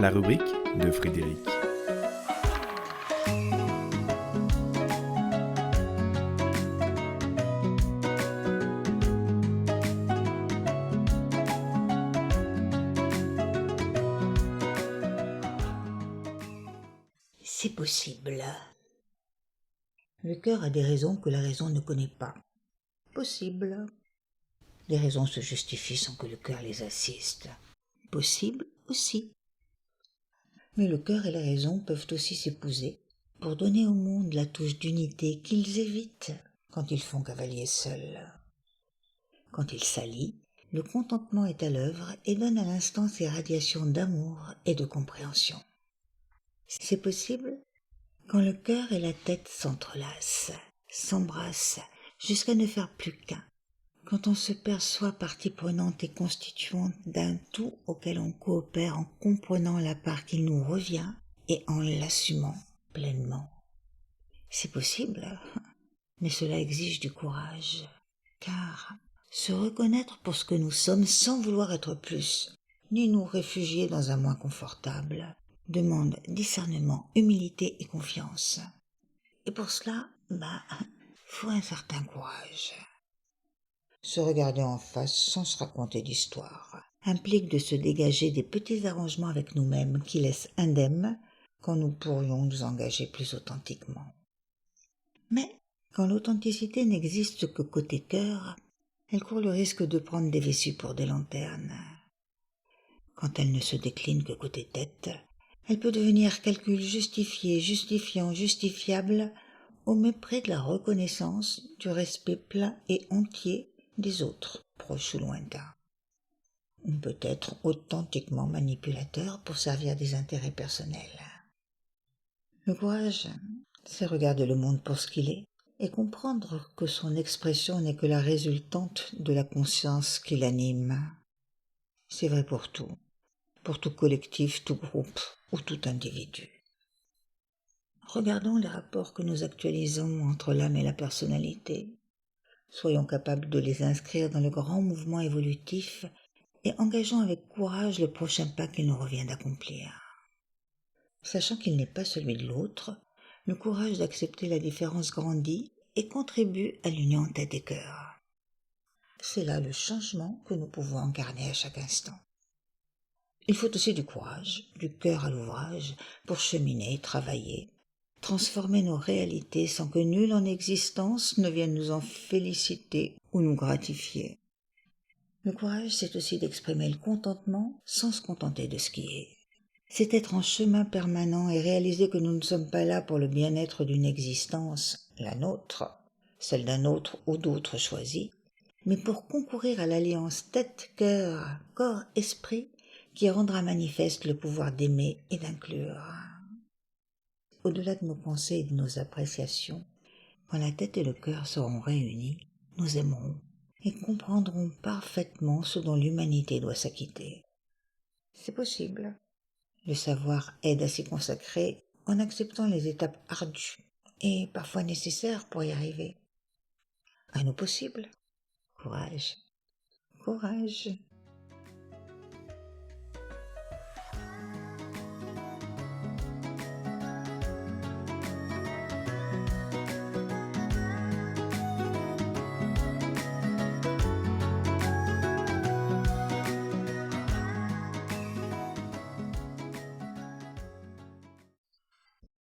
La rubrique de Frédéric. C'est possible. Le cœur a des raisons que la raison ne connaît pas. Possible. Les raisons se justifient sans que le cœur les assiste. Possible aussi. Mais le cœur et la raison peuvent aussi s'épouser pour donner au monde la touche d'unité qu'ils évitent quand ils font cavalier seuls. Quand ils s'allient, le contentement est à l'œuvre et donne à l'instant ses radiations d'amour et de compréhension. C'est possible quand le cœur et la tête s'entrelacent, s'embrassent, jusqu'à ne faire plus qu'un, quand on se perçoit partie prenante et constituante d'un tout auquel on coopère en comprenant la part qui nous revient et en l'assumant pleinement. C'est possible, mais cela exige du courage, car se reconnaître pour ce que nous sommes sans vouloir être plus, ni nous réfugier dans un moins confortable, demande discernement, humilité et confiance. Et pour cela, faut un certain courage. Se regarder en face sans se raconter d'histoire implique de se dégager des petits arrangements avec nous-mêmes qui laissent indemnes quand nous pourrions nous engager plus authentiquement. Mais quand l'authenticité n'existe que côté cœur, elle court le risque de prendre des vessies pour des lanternes. Quand elle ne se décline que côté tête, elle peut devenir calcul justifié, justifiant, justifiable, au mépris de la reconnaissance, du respect plein et entier des autres, proches ou lointains. On peut être authentiquement manipulateur pour servir des intérêts personnels. Le courage, c'est regarder le monde pour ce qu'il est et comprendre que son expression n'est que la résultante de la conscience qui l'anime. C'est vrai pour tout collectif, tout groupe ou tout individu. Regardons les rapports que nous actualisons entre l'âme et la personnalité. Soyons capables de les inscrire dans le grand mouvement évolutif et engageons avec courage le prochain pas qu'il nous revient d'accomplir. Sachant qu'il n'est pas celui de l'autre, le courage d'accepter la différence grandit et contribue à l'union tête et cœur. C'est là le changement que nous pouvons incarner à chaque instant. Il faut aussi du courage, du cœur à l'ouvrage, pour cheminer, travailler, transformer nos réalités sans que nul en existence ne vienne nous en féliciter ou nous gratifier. Le courage, c'est aussi d'exprimer le contentement sans se contenter de ce qui est. C'est être en chemin permanent et réaliser que nous ne sommes pas là pour le bien-être d'une existence, la nôtre, celle d'un autre ou d'autres choisis, mais pour concourir à l'alliance tête-cœur, corps-esprit, qui rendra manifeste le pouvoir d'aimer et d'inclure. Au-delà de nos pensées et de nos appréciations, quand la tête et le cœur seront réunis, nous aimerons et comprendrons parfaitement ce dont l'humanité doit s'acquitter. C'est possible. Le savoir aide à s'y consacrer en acceptant les étapes ardues et parfois nécessaires pour y arriver. À nous possible. Courage. Courage.